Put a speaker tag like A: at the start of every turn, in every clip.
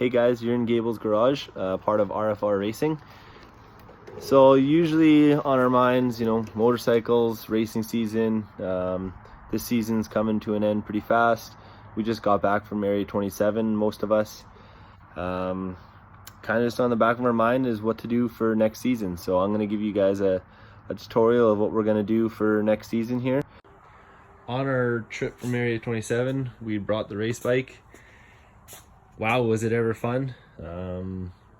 A: Hey guys, you're in Gable's Garage, part of RFR Racing. So usually on our minds, motorcycles, racing season. This season's coming to an end pretty fast. We just got back from Area 27, most of us. Kind of just on the back of our mind is what to do for next season. So I'm going to give you guys a tutorial of what we're going to do for next season here. On our trip from Area 27, we brought the race bike. Wow, was it ever fun.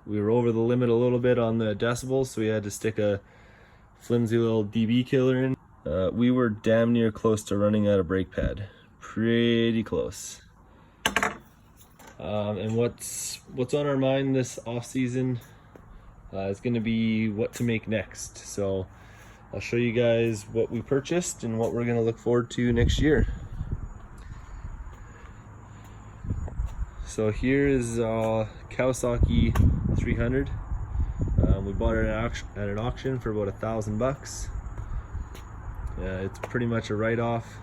A: We were over the limit a little bit on the decibels, so we had to stick a flimsy little dB killer in. We were damn near close to running out of brake pad. Pretty close. And what's on our mind this off season is going to be what to make next. So I'll show you guys what we purchased and what we're going to look forward to next year. So here is Kawasaki 300. We bought it at an auction for about $1,000. It's pretty much a write-off.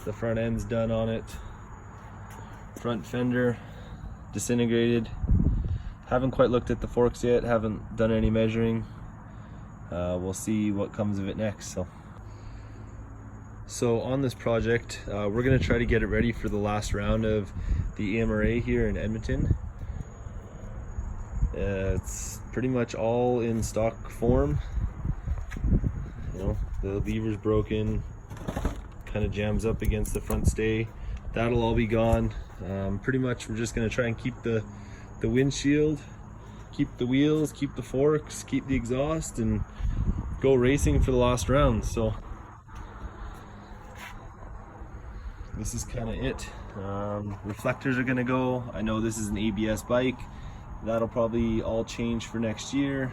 A: The front end's done on it. Front fender disintegrated. Haven't quite looked at the forks yet. Haven't done any measuring. We'll see what comes of it next. So on this project, we're going to try to get it ready for the last round of the EMRA here in Edmonton. It's pretty much all in stock form. The lever's broken, kind of jams up against the front stay. That'll all be gone. Pretty much we're just going to try and keep the windshield, keep the wheels, keep the forks, keep the exhaust, and go racing for the last round. So this is kind of it. Reflectors are gonna go. I know this is an ABS bike. That'll probably all change for next year.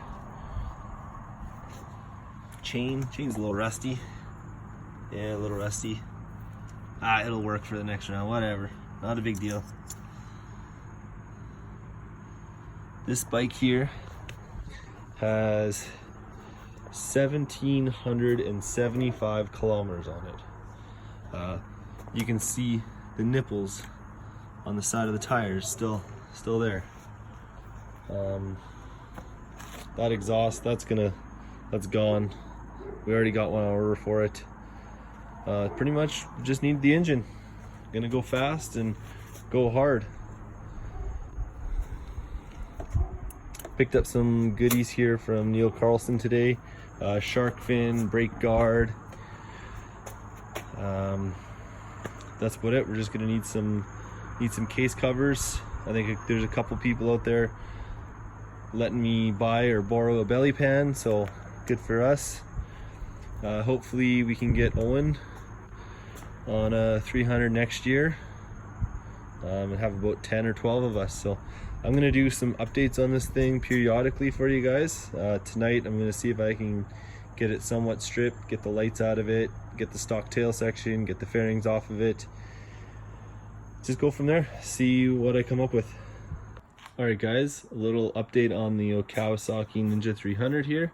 A: Chain's a little rusty. Yeah, a little rusty. It'll work for the next round, whatever. Not a big deal. This bike here has 1,775 kilometers on it. You can see the nipples on the side of the tires still there. That exhaust, that's gone. We already got one order for it. Pretty much just need the engine. Gonna go fast and go hard. Picked up some goodies here from Neil Carlson today. Shark fin, brake guard. That's about it. We're just gonna need some case covers. I think there's a couple people out there letting me buy or borrow a belly pan, so good for us. Hopefully we can get Owen on a 300 next year, and have about 10 or 12 of us. So I'm gonna do some updates on this thing periodically for you guys. Tonight I'm gonna see if I can get it somewhat stripped, get the lights out of it, get the stock tail section, get the fairings off of it. Just go from there, see what I come up with. Alright guys, a little update on the Kawasaki Ninja 300 here.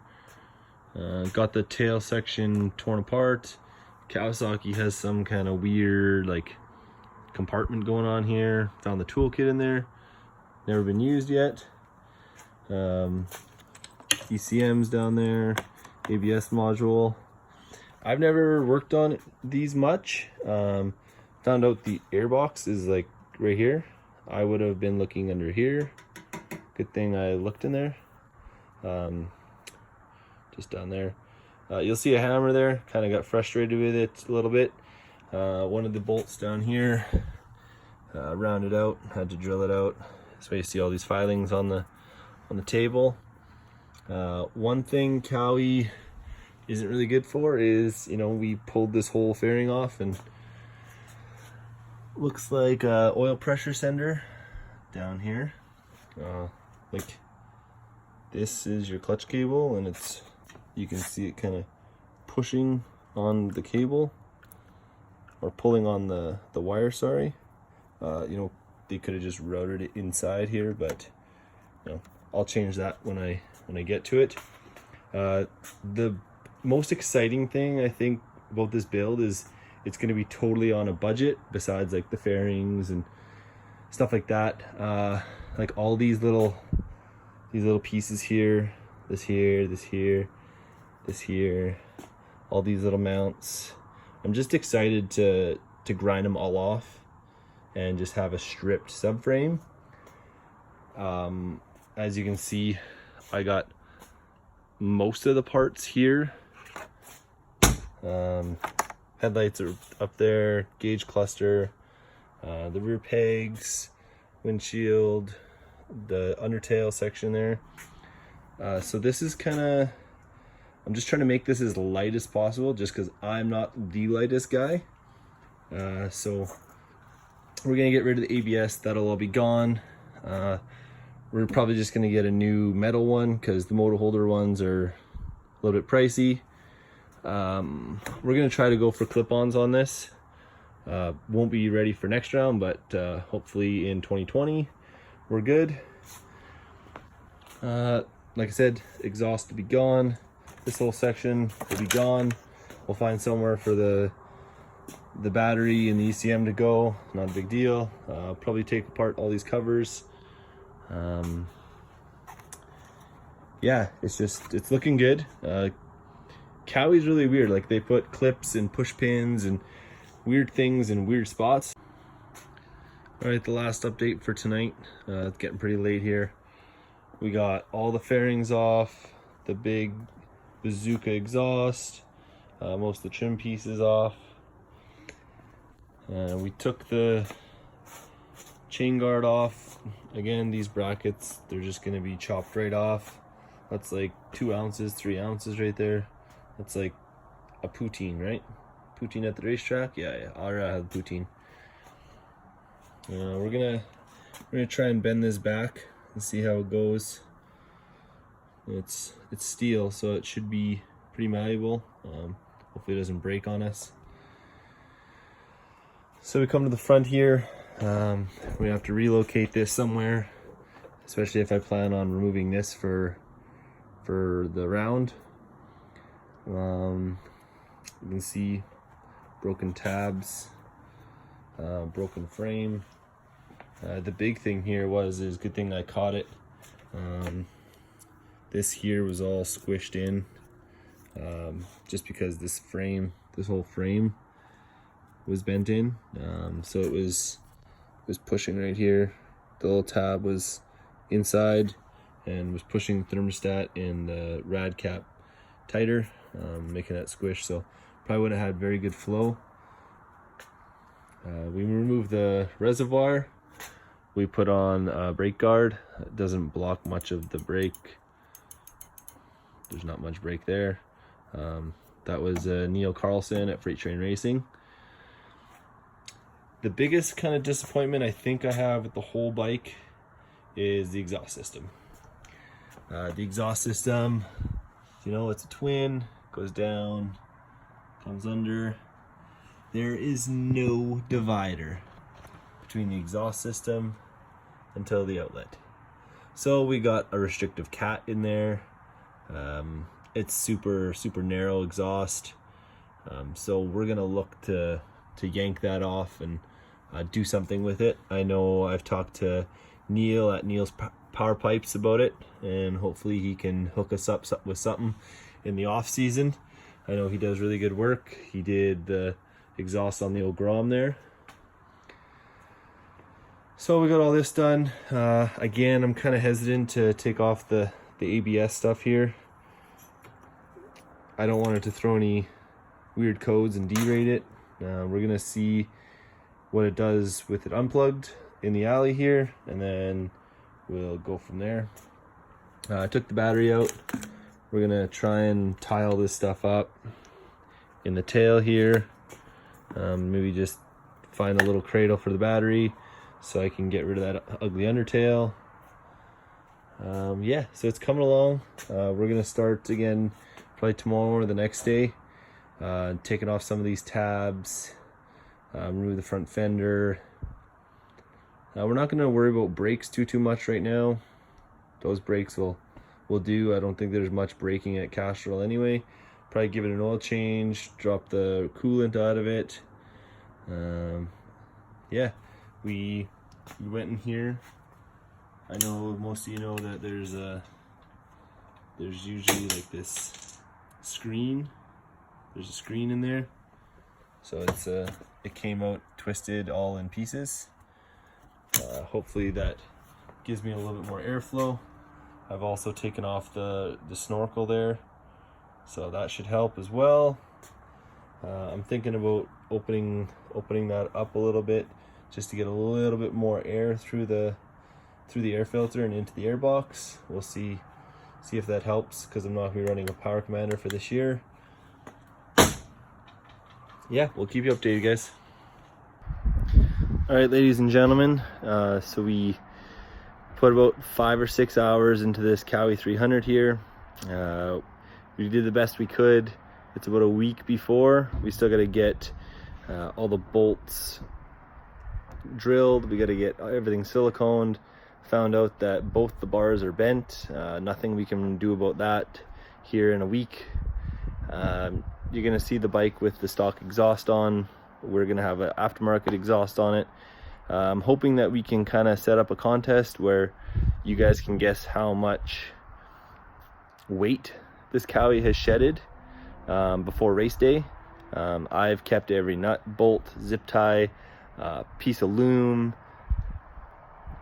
A: Got the tail section torn apart. Kawasaki has some kind of weird compartment going on here. Found the toolkit in there. Never been used yet. ECM's down there. ABS module. I've never worked on these much. Found out the airbox is right here. I would have been looking under here. Good thing I looked in there. Just down there. You'll see a hammer there. Kind of got frustrated with it a little bit. One of the bolts down here, rounded out. Had to drill it out. That's why you see all these filings on the table. One thing Cowie isn't really good for is, we pulled this whole fairing off and looks like a oil pressure sender down here. This is your clutch cable, and you can see it kind of pushing on the cable, or pulling on the wire, sorry. They could have just routed it inside here, but I'll change that when I get to it. The most exciting thing I think about this build is it's going to be totally on a budget, besides the fairings and stuff like that. Like all these little pieces here, this here, this here, this here, all these little mounts. I'm just excited to grind them all off and just have a stripped subframe. As you can see, I got most of the parts here. Headlights are up there, gauge cluster, the rear pegs, windshield, the undertail section there. So this is kind of, I'm just trying to make this as light as possible just because I'm not the lightest guy. So we're gonna get rid of the ABS, that'll all be gone. We're probably just gonna get a new metal one because the motor holder ones are a little bit pricey. We're gonna try to go for clip-ons on this. Won't be ready for next round, but hopefully in 2020 we're good. Like I said, exhaust will be gone. This whole section will be gone. We'll find somewhere for the battery and the ECM to go. Not a big deal. Probably take apart all these covers. Yeah, it's looking good. Kawai's really weird. Like they put clips and push pins and weird things in weird spots. All right, the last update for tonight. It's getting pretty late here. We got all the fairings off, the big bazooka exhaust, most of the trim pieces off. We took the chain guard off. Again, these brackets, they're just gonna be chopped right off. That's like 2 ounces, 3 ounces right there. That's like a poutine, right? Poutine at the racetrack? Yeah, RFR had poutine. We're gonna try and bend this back and see how it goes. It's steel, so it should be pretty malleable. Hopefully it doesn't break on us. So we come to the front here. We have to relocate this somewhere, especially if I plan on removing this for the round. You can see broken tabs, broken frame. The big thing here is good thing I caught it. This here was all squished in, just because this whole frame was bent in. So it was pushing right here. The little tab was inside and was pushing the thermostat and the rad cap tighter, making that squish. So probably would have had very good flow. We removed the reservoir. We put on a brake guard. It doesn't block much of the brake. There's not much brake there. That was Neil Carlson at Freight Train Racing. The biggest kind of disappointment I think I have with the whole bike is the exhaust system. The exhaust system, you know, it's a twin, goes down, comes under. There is no divider between the exhaust system until the outlet. So we got a restrictive cat in there. It's super narrow exhaust. So we're gonna look to yank that off and do something with it. I know I've talked to Neil at Neil's Power Pipes about it, and hopefully he can hook us up with something in the off season. I know he does really good work. He did the exhaust on the old Grom there. So we got all this done. Again, I'm kind of hesitant to take off the ABS stuff here. I don't want it to throw any weird codes and derate it. We're gonna see what it does with it unplugged in the alley here, and then we'll go from there. I took the battery out. We're gonna try and tie all this stuff up in the tail here. Maybe just find a little cradle for the battery so I can get rid of that ugly undertail. Yeah, so it's coming along. We're gonna start again probably tomorrow or the next day, taking off some of these tabs, remove the front fender. We're not gonna worry about brakes too much right now. Those brakes will do. I don't think there's much braking at Castrol anyway. Probably give it an oil change, drop the coolant out of it. Yeah, we we went in here. I know most of you know that there's usually like this screen. There's a screen in there, so it came out twisted all in pieces. Hopefully that gives me a little bit more airflow. I've also taken off the snorkel there, so that should help as well. I'm thinking about opening that up a little bit just to get a little bit more air through the air filter and into the air box. We'll see if that helps, because I'm not going to be running a power commander for this year. Yeah, we'll keep you updated, guys. All right, ladies and gentlemen, so we put about 5 or 6 hours into this Kawi 300 here. We did the best we could. It's about a week before. We still got to get all the bolts drilled. We got to get everything siliconed. Found out that both the bars are bent. Nothing we can do about that here in a week. You're gonna see the bike with the stock exhaust on. We're gonna have an aftermarket exhaust on it. I'm hoping that we can kind of set up a contest where you guys can guess how much weight this Kawi has shedded before race day. I've kept every nut, bolt, zip tie, piece of loom,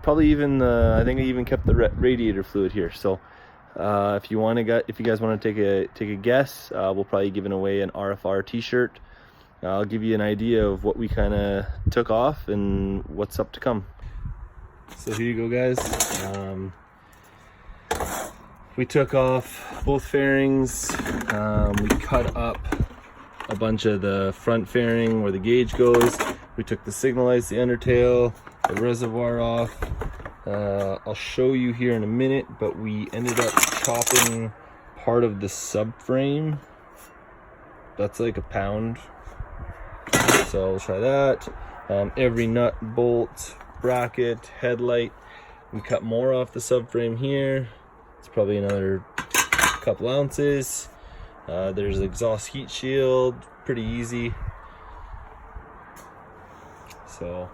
A: probably even I think I even kept the radiator fluid here. So if you guys want to take a guess, we'll probably be giving away an RFR t-shirt. I'll give you an idea of what we kind of took off and what's up to come. So here you go, guys. We took off both fairings. We cut up a bunch of the front fairing where the gauge goes. We took the signal lights, the undertail, the reservoir off. I'll show you here in a minute, but we ended up chopping part of the subframe. That's like a pound. So I'll try that. Every nut, bolt, bracket, headlight. We cut more off the subframe here. It's probably another couple ounces. There's exhaust heat shield, pretty easy. So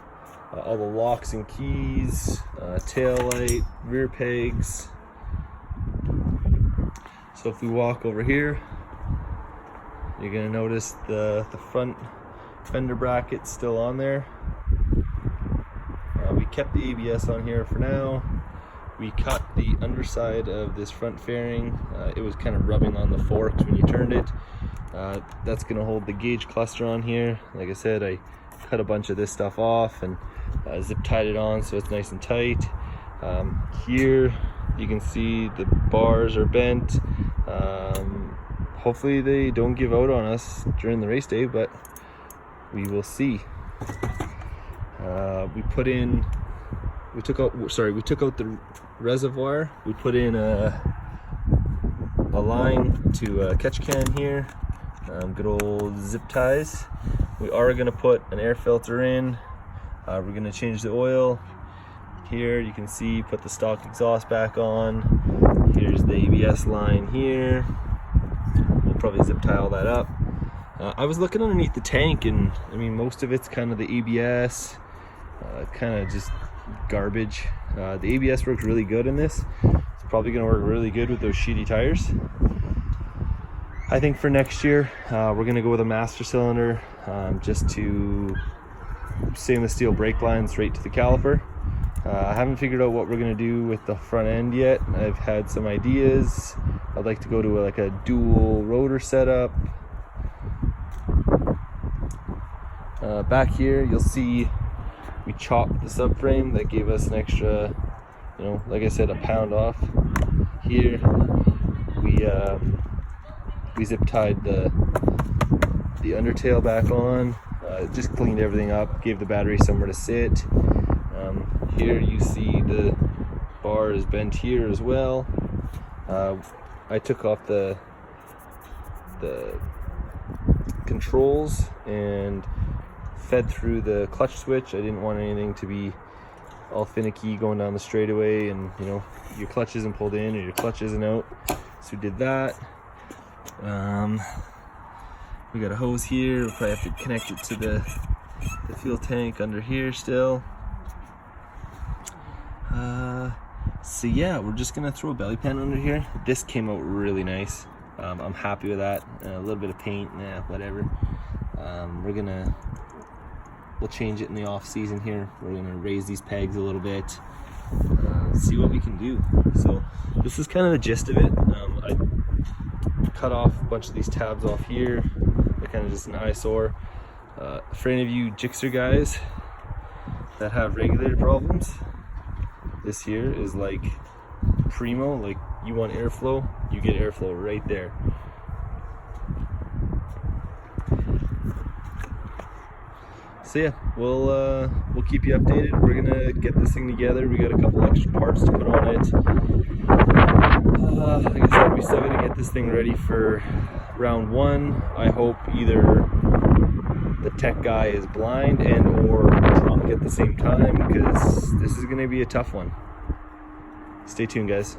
A: all the locks and keys, tail light, rear pegs. So if we walk over here, you're gonna notice the front fender bracket still on there. We kept the ABS on here for now. We cut the underside of this front fairing. It was kind of rubbing on the forks when you turned it. That's gonna hold the gauge cluster on here. Like I said, I cut a bunch of this stuff off and zip tied it on so it's nice and tight. Here you can see the bars are bent. Hopefully they don't give out on us during the race day, but we will see. We took out the reservoir. We put in a line to a catch can here. Good old zip ties. We are going to put an air filter in. We're going to change the oil. Here you can see, put the stock exhaust back on. Here's the ABS line here. We'll probably zip tie all that up. I was looking underneath the tank, and I mean, most of it's kind of the ABS, kind of just garbage. The ABS works really good in this. It's probably going to work really good with those shitty tires. I think for next year, we're going to go with a master cylinder, just to stainless steel brake lines right to the caliper. I haven't figured out what we're going to do with the front end yet. I've had some ideas. I'd like to go to like a dual rotor setup. Back here you'll see we chopped the subframe. That gave us an extra, like I said, a pound off. Here we zip tied the undertail back on. Just cleaned everything up, gave the battery somewhere to sit. Here you see the bar is bent here as well. I took off the controls and fed through the clutch switch. I didn't want anything to be all finicky going down the straightaway, and your clutch isn't pulled in or your clutch isn't out. So we did that. We got a hose here. We'll probably have to connect it to the fuel tank under here still. So yeah, we're just gonna throw a belly pan under here. This came out really nice. I'm happy with that. A little bit of paint, whatever. We'll change it in the off season here. We're gonna raise these pegs a little bit, see what we can do. So this is kind of the gist of it. I cut off a bunch of these tabs off here. They're kind of just an eyesore. For any of you Gixxer guys that have regulator problems, this here is like primo. Like, you want airflow, you get airflow right there. So yeah, we'll keep you updated. We're gonna get this thing together. We got a couple extra parts to put on it. Like I said, we still gotta get this thing ready for round 1. I hope either the tech guy is blind and or drunk at the same time, because this is gonna be a tough one. Stay tuned, guys.